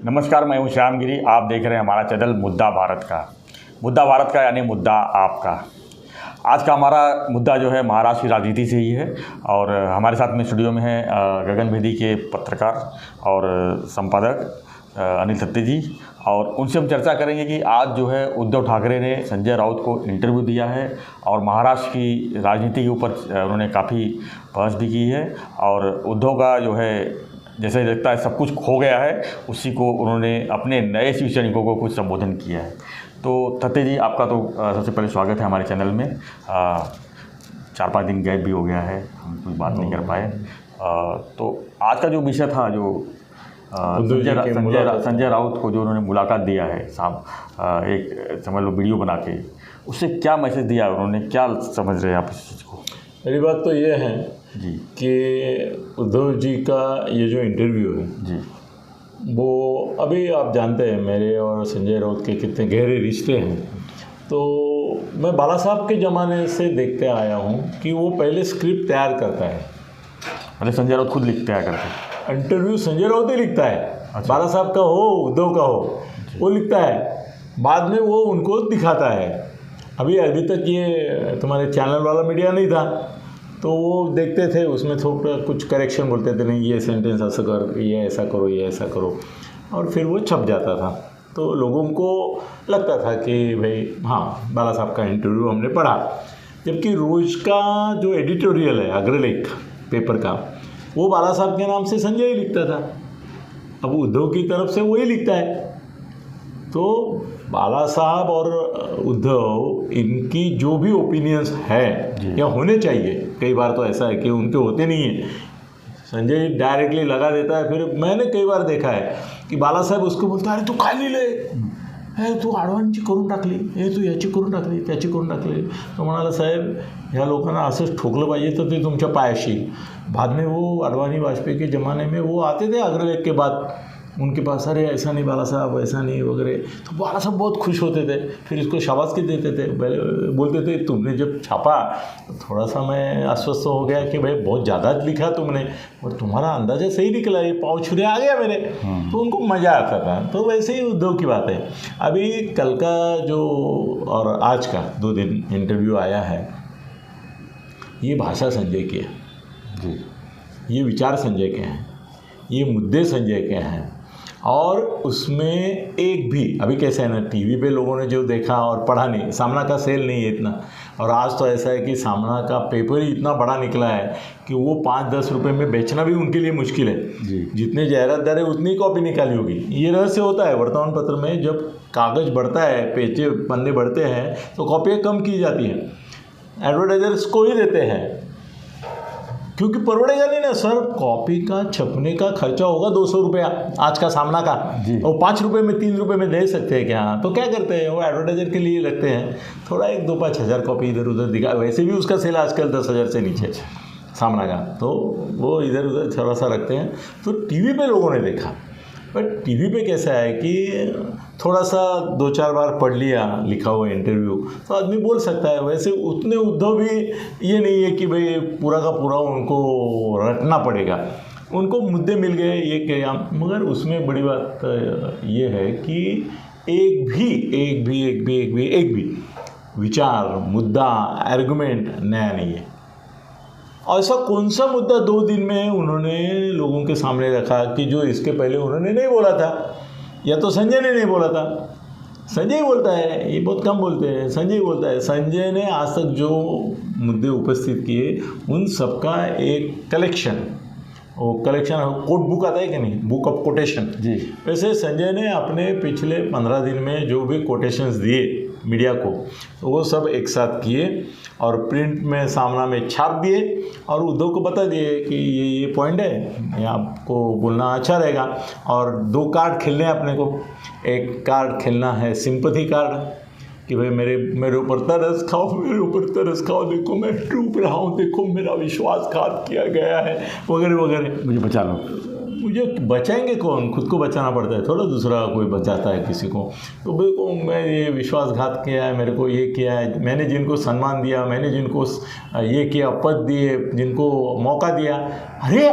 नमस्कार, मैं हूं श्याम गिरी। आप देख रहे हैं हमारा चैनल मुद्दा भारत का यानी मुद्दा आपका। आज का हमारा मुद्दा जो है महाराष्ट्र की राजनीति से ही है और हमारे साथ में स्टूडियो में है गगनभेदी के पत्रकार और संपादक अनिल थत्ते जी, और उनसे हम चर्चा करेंगे कि आज जो है उद्धव ठाकरे ने संजय राउत को इंटरव्यू दिया है और महाराष्ट्र की राजनीति के ऊपर उन्होंने काफ़ी बहस भी की है और उद्धव का जो है जैसे लगता है सब कुछ खो गया है, उसी को उन्होंने अपने नए शिव सैनिकों को कुछ संबोधन किया है। तो थत्ते जी, आपका तो सबसे पहले स्वागत है हमारे चैनल में। 4-5 दिन गैप भी हो गया है, हम कुछ बात नहीं कर पाए। तो आज का जो विषय था, जो संजय राउत को जो उन्होंने मुलाकात दिया है साहब, एक समझ लो वीडियो बना के, उससे क्या मैसेज दिया उन्होंने, क्या समझ रहे हैं आप इस चीज़ को? मेरी बात तो ये है जी कि उद्धव जी का ये जो इंटरव्यू है जी, वो अभी आप जानते हैं मेरे और संजय राउत के कितने गहरे रिश्ते हैं। तो मैं बाला साहब के ज़माने से देखते आया हूँ कि वो पहले स्क्रिप्ट तैयार करता है। मतलब संजय राउत खुद लिखते हैं करते? इंटरव्यू संजय राउत ही लिखता है। अच्छा। बाला साहब का हो, उद्धव का हो, वो लिखता है, बाद में वो उनको दिखाता है। अभी तक ये तुम्हारे चैनल वाला मीडिया नहीं था, तो वो देखते थे, उसमें थोड़ा कुछ करेक्शन बोलते थे, नहीं ये सेंटेंस ऐसा कर, ये ऐसा करो, ये ऐसा करो, और फिर वो छप जाता था। तो लोगों को लगता था कि भाई हाँ, बाला साहब का इंटरव्यू हमने पढ़ा। जबकि रोज़ का जो एडिटोरियल है, अग्रलेख पेपर का, वो बाला साहब के नाम से संजय ही लिखता था। अब उद्धव की तरफ से वही लिखता है। तो बाला साहब और उद्धव, इनकी जो भी ओपिनियंस है या होने चाहिए, कई बार तो ऐसा है कि उनके होते नहीं हैं। संजय डायरेक्टली लगा देता है। फिर मैंने कई बार देखा है कि बाला साहेब उसको बोलता है, अरे तू काय लिहिले, हे तू आडवाणीची करून टाकली, हे तू याची करून टाकली, त्याची करून टाकली. तो म्हणाला, साहेब ह्या लोकांना असंच ठोकलं पाहिजे तर ते तुमच्या पायाशी. बाद में वो अडवाणी वाजपेयी के ज़माने में वो आते थे अग्रलेख के बाद उनके पास, अरे ऐसा नहीं बाला साहब, ऐसा नहीं वगैरह। तो बाला साहब बहुत खुश होते थे, फिर इसको शाबाशी देते थे। पहले बोलते थे, तुमने जब छापा तो थोड़ा सा मैं आश्वस्त हो गया कि भाई बहुत ज़्यादा लिखा तुमने, और तुम्हारा अंदाज़ा सही निकला, ये पाँव छुरे आ गया मेरे। तो उनको मज़ा आता था। तो वैसे ही उद्धव की बात है। अभी कल का जो और आज का 2 दिन इंटरव्यू आया है, ये भाषा संजय की है जी, ये विचार संजय के हैं, ये मुद्दे संजय के हैं। और उसमें एक भी, अभी कैसे है ना, टीवी पे लोगों ने जो देखा और पढ़ा नहीं, सामना का सेल नहीं है इतना। और आज तो ऐसा है कि सामना का पेपर ही इतना बड़ा निकला है कि वो 5-10 रुपए में बेचना भी उनके लिए मुश्किल है जी। जितने जायरातदार है उतनी कॉपी निकाली होगी। ये रहस्य होता है वर्तमान पत्र में, जब कागज़ बढ़ता है, पेचे पन्ने बढ़ते हैं, तो कॉपियाँ कम की जाती हैं, एडवर्टाइजर्स को ही देते हैं, क्योंकि पड़ेगा नहीं ना सर। कॉपी का छपने का खर्चा होगा 200 रुपया आज का सामना का, और 5 रुपये में 3 रुपये में दे सकते हैं क्या? तो क्या करते हैं, वो एडवर्टाइजर के लिए रखते हैं, थोड़ा 1-2-5 हज़ार कॉपी इधर उधर दिखा। वैसे भी उसका सेल आजकल 10,000 से नीचे सामना का, तो वो इधर उधर थोड़ा सा रखते हैं। तो टीवी पे लोगों ने देखा, बट टीवी पे कैसा है कि थोड़ा सा 2-4 बार पढ़ लिया लिखा हुआ इंटरव्यू, तो आदमी बोल सकता है। वैसे उतने उद्धव भी ये नहीं है कि भाई पूरा का पूरा उनको रटना पड़ेगा, उनको मुद्दे मिल गए ये क्या। मगर उसमें बड़ी बात ये है कि एक भी विचार, मुद्दा, आर्गुमेंट नया नहीं है। ऐसा कौन सा मुद्दा 2 दिन में उन्होंने लोगों के सामने रखा कि जो इसके पहले उन्होंने नहीं बोला था, या तो संजय ने नहीं बोला था। संजय ही बोलता है, ये बहुत कम बोलते हैं, संजय ही बोलता है। संजय ने आज तक जो मुद्दे उपस्थित किए उन सबका एक कलेक्शन, वो कलेक्शन कोट बुक आता है कि नहीं, बुक ऑफ कोटेशन जी, वैसे संजय ने अपने पिछले 15 दिन में जो भी कोटेशंस दिए मीडिया को, तो वो सब एक साथ किए और प्रिंट में सामना में छाप दिए और उद्धव को बता दिए कि ये पॉइंट है, ये आपको बोलना अच्छा रहेगा। और 2 कार्ड खेलने हैं अपने को। एक कार्ड खेलना है सिंपैथी कार्ड, कि भाई मेरे ऊपर तरस खाओ, मेरे ऊपर तरस खाओ, देखो मैं डूब रहा हूँ, देखो मेरा विश्वासघात किया गया है, वगैरह वगैरह, मुझे बचा लो। मुझे बचाएंगे कौन, खुद को बचाना पड़ता है, थोड़ा दूसरा कोई बचाता है किसी को। तो भाई को मैं ये विश्वासघात किया है, मेरे को ये किया है, मैंने जिनको सम्मान दिया, मैंने जिनको ये किया, पद दिए, जिनको मौका दिया, अरे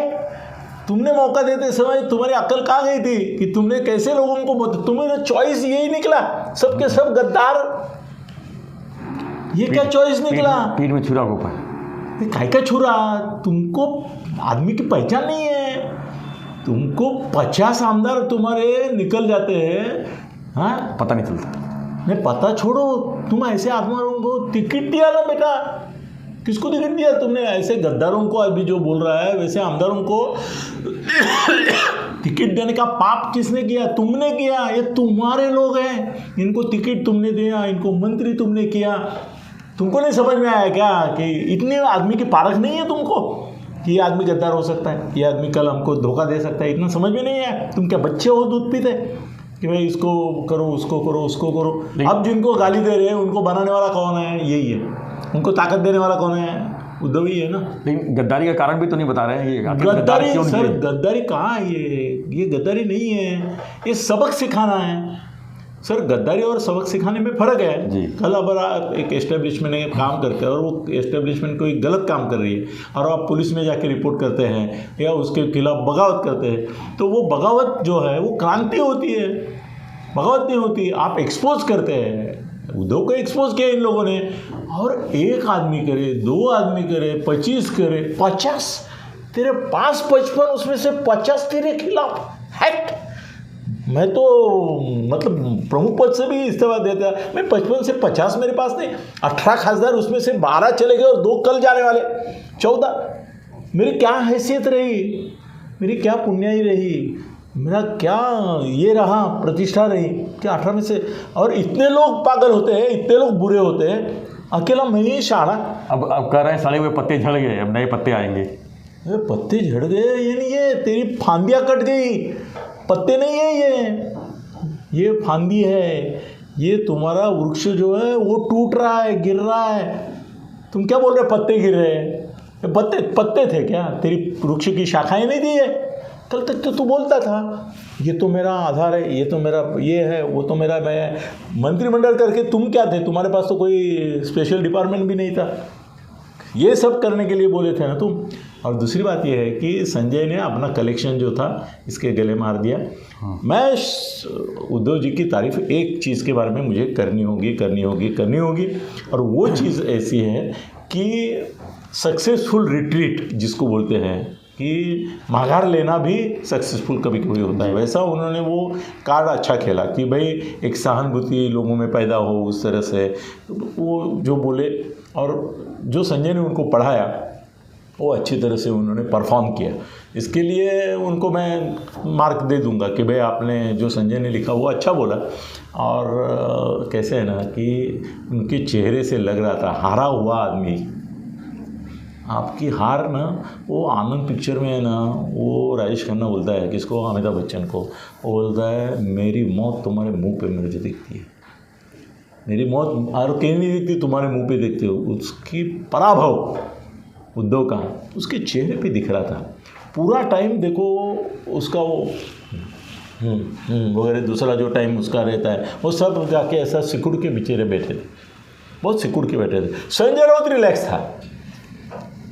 तुमने मौका देते समय तुम्हारी अक्ल कहाँ गई थी कि तुमने कैसे लोगों को, तुम्हें तो चॉइस यही निकला, सबके सब गद्दार, ये क्या चॉइस निकला? पीठ में छुरा घोपा, काय का छुरा? तुमको आदमी की पहचान नहीं है, तुमको 50 आमदार तुम्हारे निकल जाते हैं, हाँ पता नहीं चलता। नहीं पता छोड़ो, तुम ऐसे आदमियों को टिकट दिया ना बेटा, किसको टिकट दिया तुमने? ऐसे गद्दारों को, अभी जो बोल रहा है वैसे आमदारों को टिकट देने का पाप किसने किया? तुमने किया। ये तुम्हारे लोग हैं, इनको टिकट तुमने दिया, इनको मंत्री तुमने किया। तुमको नहीं समझ में आया क्या कि इतने आदमी की पारख नहीं है तुमको कि ये आदमी गद्दार हो सकता है, ये आदमी कल हमको धोखा दे सकता है? इतना समझ में नहीं है? तुम क्या बच्चे हो दूध पीते कि भाई इसको करो, उसको करो, उसको करो? अब जिनको गाली दे रहे हैं उनको बनाने वाला कौन है? यही है। उनको ताकत देने वाला कौन है? उद्धव ही है ना। लेकिन गद्दारी का कारण भी तो नहीं बता रहे हैं। ये गद्दारी सर, गद्दारी कहाँ है? ये गद्दारी नहीं है, ये सबक सिखाना है सर। गद्दारी और सबक सिखाने में फ़र्क है जी। कल अगर आप एक एस्टेब्लिशमेंट में काम करते हैं और वो एस्टेब्लिशमेंट कोई गलत काम कर रही है और आप पुलिस में जाके रिपोर्ट करते हैं या उसके खिलाफ बगावत करते हैं, तो वो बगावत जो है वो क्रांति होती है, बगावत नहीं होती। आप एक्सपोज करते हैं, उद्धव को एक्सपोज किया इन लोगों ने, और एक आदमी करे, 2 आदमी करे, 25 करे, 50 तेरे पास 55, उसमें से 50 तेरे खिलाफ। हैट, मैं तो मतलब प्रमुख पद से भी इस्तीफा देता। मैं 55 से 50 मेरे पास नहीं, 18 खासदार, उसमें से 12 चले गए और 2 कल जाने वाले, 14। मेरी क्या हैसियत रही, मेरी क्या पुण्याई रही, मेरा क्या ये रहा, प्रतिष्ठा रही कि 18 में से। और इतने लोग पागल होते हैं, इतने लोग बुरे होते हैं, अकेला मैं ही शाना। अब कह रहे हैं सड़े हुए पत्ते झड़ गए, अब नए पत्ते आएंगे। पत्ते झड़ गए ये नहीं है, तेरी फांदियाँ कट गई, पत्ते नहीं है ये फांदी है। ये तुम्हारा वृक्ष जो है वो टूट रहा है, गिर रहा है। तुम क्या बोल रहे हो पत्ते गिर रहे हैं? पत्ते थे क्या? तेरी वृक्ष की शाखाएं नहीं दी है? कल तक तो तू बोलता था ये तो मेरा आधार है, ये तो मेरा ये है, वो तो मेरा मैं। मंत्रिमंडल करके तुम क्या थे? तुम्हारे पास तो कोई स्पेशल डिपार्टमेंट भी नहीं था। ये सब करने के लिए बोले थे ना तुम। और दूसरी बात यह है कि संजय ने अपना कलेक्शन जो था इसके गले मार दिया। हाँ। मैं उद्धव जी की तारीफ एक चीज़ के बारे में मुझे करनी होगी और वो चीज़ ऐसी है कि सक्सेसफुल रिट्रीट जिसको बोलते हैं कि माघार लेना भी सक्सेसफुल कभी कभी होता है, वैसा उन्होंने वो कार्ड अच्छा खेला कि भाई एक सहानुभूति लोगों में पैदा हो उस तरह से। वो जो बोले और जो संजय ने उनको पढ़ाया वो अच्छी तरह से उन्होंने परफॉर्म किया। इसके लिए उनको मैं मार्क दे दूंगा कि भाई आपने जो संजय ने लिखा वो अच्छा बोला। और कैसे है ना कि उनके चेहरे से लग रहा था हारा हुआ आदमी। आपकी हार ना, वो आनंद पिक्चर में है ना, वो राजेश खन्ना बोलता है किसको, अमिताभ बच्चन को, वो बोलता है मेरी मौत तुम्हारे मुंह पे मुझे दिखती है, मेरी मौत और कहीं नहीं दिखती, तुम्हारे मुंह पे देखते हो। उसकी पराभव उद्धव का उसके चेहरे पे दिख रहा था पूरा टाइम। देखो उसका वो वगैरह दूसरा जो टाइम उसका रहता है वो सब जाके ऐसा सिकुड़ के बेचारे बैठे थे, बहुत सिकुड़ के बैठे थे। संजय राउत रिलैक्स था।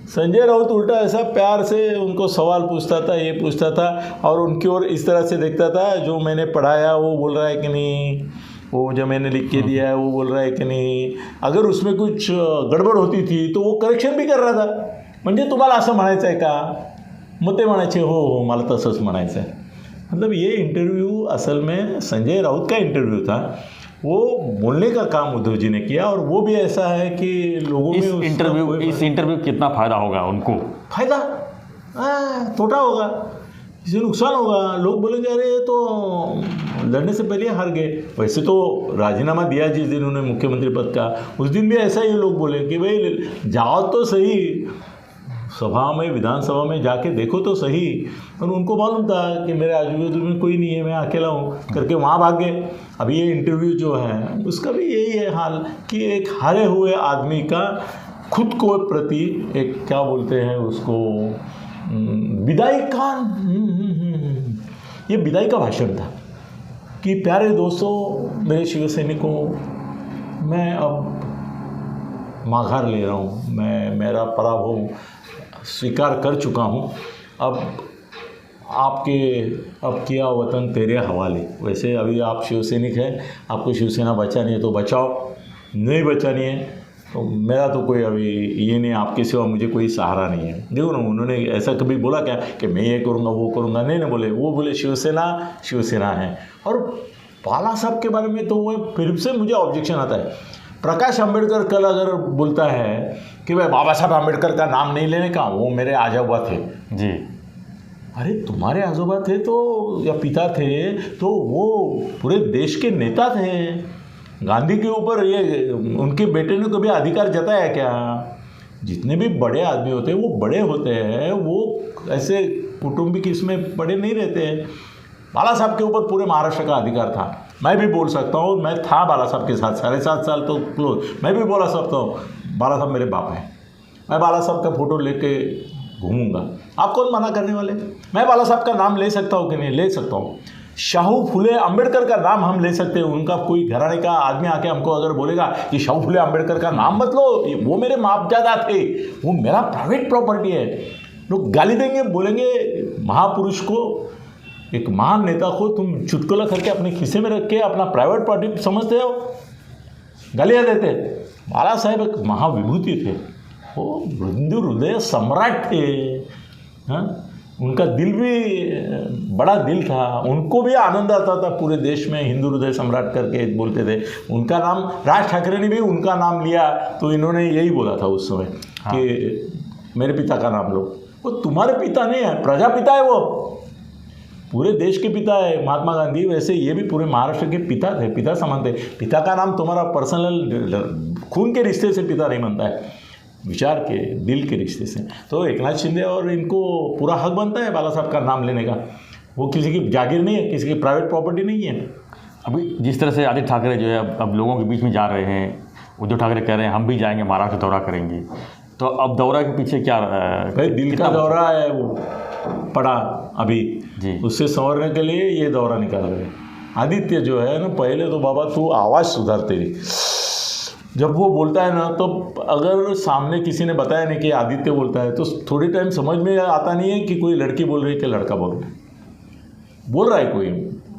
संजय राउत उल्टा ऐसा प्यार से उनको सवाल पूछता था, ये पूछता था और उनकी ओर इस तरह से देखता था जो मैंने पढ़ाया वो बोल रहा है कि नहीं, वो जो मैंने लिख के दिया है वो बोल रहा है कि नहीं। अगर उसमें कुछ गडबड होती थी तो वो करेक्शन भी कर रहा था। म्हणजे तुम्हाला असं म्हणायचं आहे का? मग ते म्हणायचे हो मला तसंच म्हणायचं आहे। मतलब ये इंटरव्यू असल में संजय राउत का इंटरव्यू था। वो बोलने का काम उद्धव जी ने किया और वो भी ऐसा है कि लोगों में इस इंटरव्यू कितना फ़ायदा होगा उनको? फ़ायदा तोटा होगा, इससे नुकसान होगा। लोग बोलेंगे अरे तो लड़ने से पहले हार गए। वैसे तो राजीनामा दिया जिस दिन उन्होंने मुख्यमंत्री पद का, उस दिन भी ऐसा ही लोग बोले कि भाई जाओ तो सही, सभा में विधानसभा में जाके देखो तो सही। और उनको मालूम था कि मेरे आजू बाजू में कोई नहीं है, मैं अकेला हूँ करके वहाँ भाग गए। अभी ये इंटरव्यू जो है उसका भी यही है हाल कि एक हारे हुए आदमी का खुद को प्रति एक क्या बोलते हैं उसको विदाई का, ये विदाई का भाषण था कि प्यारे दोस्तों, मेरे शिवसैनिकों, मैं अब माघार ले रहा हूँ, मैं मेरा पराभव स्वीकार कर चुका हूँ। अब आपके अब किया वतन तेरे हवाले। वैसे अभी आप शिवसैनिक हैं, आपको शिवसेना बचानी है तो बचाओ, नहीं बचानी है तो मेरा तो कोई अभी ये नहीं, आपके सिवा मुझे कोई सहारा नहीं है। देखो ना, उन्होंने ऐसा कभी बोला क्या कि मैं ये करूँगा वो करूँगा? नहीं ना बोले, वो बोले शिवसेना शिवसेना है। और बाला साहब के बारे में तो वो फिर से मुझे ऑब्जेक्शन आता है। प्रकाश अंबेडकर कल अगर बोलता है कि भाई बाबा साहब अंबेडकर का नाम नहीं लेने का, वो मेरे आजोबा थे जी। अरे तुम्हारे आजोबा थे तो या पिता थे तो वो पूरे देश के नेता थे। गांधी के ऊपर ये उनके बेटे ने कभी अधिकार जताया क्या? जितने भी बड़े आदमी होते हैं वो बड़े होते हैं, वो ऐसे कुटुंबिक इसमें बड़े नहीं रहते हैं। बाला साहब के ऊपर पूरे महाराष्ट्र का अधिकार था। मैं भी बोल सकता हूँ, मैं था बाला साहब के साथ 7.5 साल तो क्लोज। मैं भी बोला सकता हूँ बाला साहब मेरे बाप हैं, मैं बाला साहब का फ़ोटो लेके घूमूंगा। आप कौन मना करने वाले? मैं बाला साहब का नाम ले सकता हूँ कि नहीं? ले सकता हूँ। शाहू फुले अंबेडकर का नाम हम ले सकते हैं। उनका कोई घराने का आदमी आके हमको अगर बोलेगा कि शाहू फुले अंबेडकर का नाम मत लो, वो मेरे मापजादा थे, वो मेरा प्राइवेट प्रॉपर्टी है, लोग गाली देंगे, बोलेंगे महापुरुष को, एक महान नेता को तुम चुटकुला करके अपने खीसे में रख के अपना प्राइवेट प्रॉपर्टी समझते हो, गालियाँ देते। बाला साहेब एक महाविभूति थे, वो हिंदू हृदय सम्राट थे। हाँ, उनका दिल भी बड़ा दिल था, उनको भी आनंद आता था पूरे देश में हिंदू हृदय सम्राट करके बोलते थे। उनका नाम, राज ठाकरे ने भी उनका नाम लिया तो इन्होंने यही बोला था उस समय। हाँ। कि मेरे पिता का नाम लो। वो तुम्हारे पिता नहीं है, प्रजापिता है, वो पूरे देश के पिता है महात्मा गांधी। वैसे ये भी पूरे महाराष्ट्र के पिता थे, पिता समान थे। पिता का नाम तुम्हारा पर्सनल खून के रिश्ते से पिता नहीं बनता है, विचार के, दिल के रिश्ते से। तो एकनाथ शिंदे और इनको पूरा हक बनता है बाला साहब का नाम लेने का। वो किसी की जागीर नहीं है, किसी की प्राइवेट प्रॉपर्टी नहीं है। अभी जिस तरह से आदित्य ठाकरे जो है अब लोगों के बीच में जा रहे हैं, उद्धव ठाकरे कह रहे हैं हम भी जाएंगे, महाराष्ट्र दौरा करेंगे, तो अब दौरा के पीछे क्या? भाई दिल का दौरा है, वो पड़ा अभी जी, उससे संवरने के लिए ये दौरा निकाल रहे। आदित्य जो है ना, पहले तो बाबा तू आवाज़ सुधार तेरी। जब वो बोलता है ना, तो अगर सामने किसी ने बताया नहीं कि आदित्य बोलता है, तो थोड़ी टाइम समझ में आता नहीं है कि कोई लड़की बोल रही है कि लड़का बोल रहा है कोई।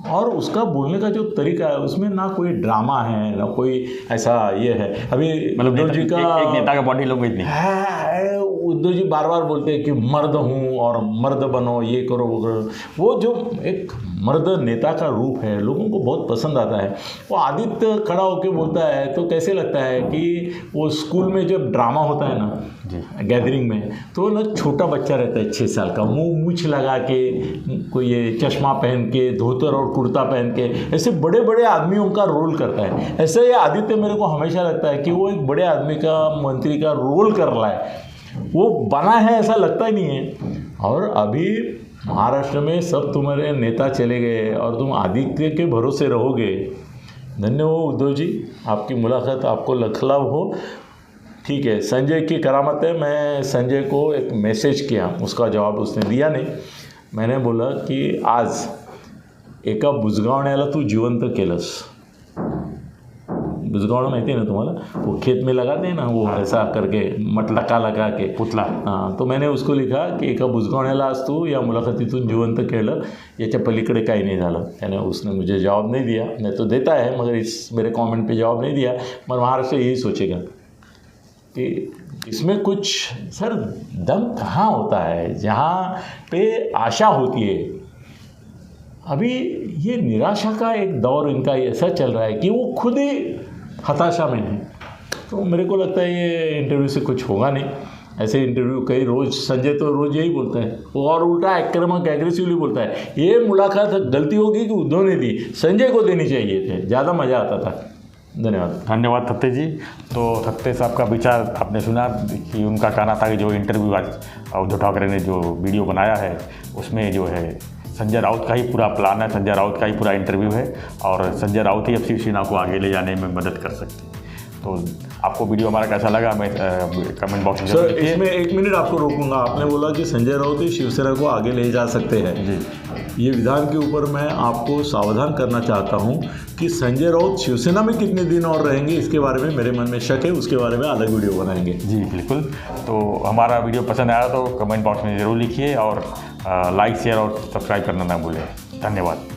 और उसका बोलने का जो तरीका है उसमें ना कोई ड्रामा है, ना कोई ऐसा ये है। अभी मतलब उद्धव जी का एक नेता का बॉडी लैंग्वेज नहीं है। उद्धव जी बार बार बोलते हैं कि मर्द हूँ और मर्द बनो, ये करो वो करो। वो जो एक मर्द नेता का रूप है लोगों को बहुत पसंद आता है। वो आदित्य खड़ा होकर बोलता है तो कैसे लगता है कि वो स्कूल में जब ड्रामा होता है ना जी, गैदरिंग में, तो ना छोटा बच्चा रहता है 6 साल का, मुँह मूछ लगा के, कोई ये चश्मा पहन के, धोतर और कुर्ता पहन के, ऐसे बड़े बड़े आदमियों का रोल करता है। ऐसे ये आदित्य मेरे को हमेशा लगता है कि वो एक बड़े आदमी का, मंत्री का रोल कर रहा है, वो बना है ऐसा लगता ही नहीं है। और अभी महाराष्ट्र में सब तुम्हारे नेता चले गए और तुम आदित्य के भरोसे रहोगे। धन्य हो उद्धव जी, आपकी मुलाकात आपको लखलाभ हो। ठीक है, संजय की करामत है। मैं संजय को एक मैसेज किया, उसका जवाब उसने दिया नहीं। मैंने बोला की आज एका बुजगावण्याला तू जिवंत केलंस। बुजगावणं माहिती है ना तुम्हाला, वो खेत में लगाते हैं ना, वो ऐसा करके मटलका लगा के पुतला। हाँ, तो मैंने उसको लिखा की एका बुजगावण्याला आज तू या मुलाखतीतून जिवंत केलं, याच्या पलीकडे काही नहीं झालं। यानी उसने मुझे जवाब नहीं दिया, नहीं तो देता है मगर इस मेरे कमेंट पे जवाब नहीं दिया। मगर महाराष्ट्र यही सोचेगा कि इसमें कुछ सर दम कहाँ होता है जहाँ पे आशा होती है। अभी ये निराशा का एक दौर इनका ऐसा चल रहा है कि वो खुद ही हताशा में है। तो मेरे को लगता है ये इंटरव्यू से कुछ होगा नहीं। ऐसे इंटरव्यू कई रोज़, संजय तो रोज़ यही बोलता है, वो और उल्टा आक्रामक एग्रेसिवली बोलता है। ये मुलाकात गलती होगी कि उद्धव ने दी, संजय को देनी चाहिए थे, ज़्यादा मज़ा आता था। धन्यवाद थत्ते जी। तो थत्ते साहब का विचार आपने सुना कि उनका कहना था कि जो इंटरव्यू आज उद्धव ठाकरे ने जो वीडियो बनाया है उसमें जो है संजय राउत का ही पूरा प्लान है, संजय राउत का ही पूरा इंटरव्यू है और संजय राउत ही अब शिवसेना को आगे ले जाने में मदद कर सकते हैं। तो आपको वीडियो हमारा कैसा लगा मैं कमेंट बॉक्स में सर इसमें 1 मिनट आपको रोकूंगा। आपने बोला कि संजय राउत ही शिवसेना को आगे ले जा सकते हैं जी। ये विधान के ऊपर मैं आपको सावधान करना चाहता हूँ कि संजय राउत शिवसेना में कितने दिन और रहेंगे, इसके बारे में मेरे मन में शक है, उसके बारे में अलग वीडियो बनाएंगे। जी बिल्कुल। तो हमारा वीडियो पसंद आया तो कमेंट बॉक्स में ज़रूर लिखिए और लाइक शेयर और सब्सक्राइब करना ना भूलें। धन्यवाद।